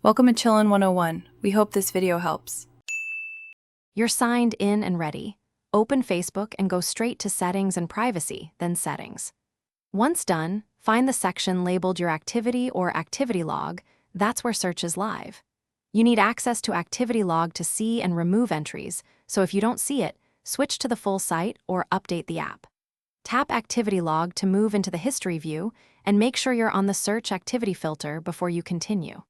Welcome to Chillin' 101. We hope this video helps. You're signed in and ready. Open Facebook and go straight to Settings and Privacy, then Settings. Once done, find the section labeled Your Activity or Activity Log. That's where search is live. You need access to Activity Log to see and remove entries, so if you don't see it, switch to the full site or update the app. Tap Activity Log to move into the History view and make sure you're on the Search Activity filter before you continue.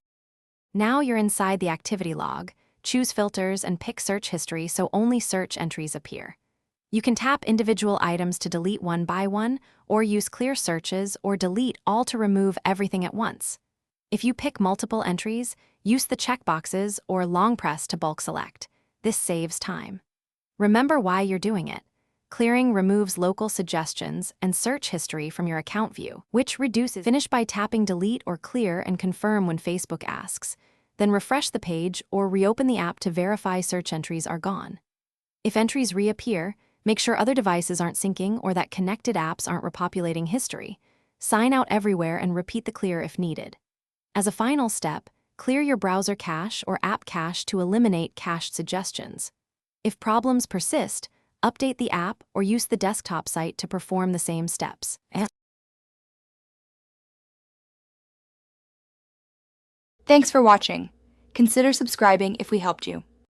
Now you're inside the Activity Log. Choose Filters and pick Search History so only search entries appear. You can tap individual items to delete one by one, or use Clear Searches or Delete All to remove everything at once. If you pick multiple entries, use the checkboxes or long press to bulk select. This saves time. Remember why you're doing it. Clearing removes local suggestions and search history from your account view, which reduces. Finish by tapping Delete or Clear and confirm when Facebook asks. Then refresh the page or reopen the app to verify search entries are gone. If entries reappear, make sure other devices aren't syncing or that connected apps aren't repopulating history. Sign out everywhere and repeat the clear if needed. As a final step, clear your browser cache or app cache to eliminate cached suggestions. If problems persist, update the app or use the desktop site to perform the same steps. Thanks for watching. Consider subscribing if we helped you.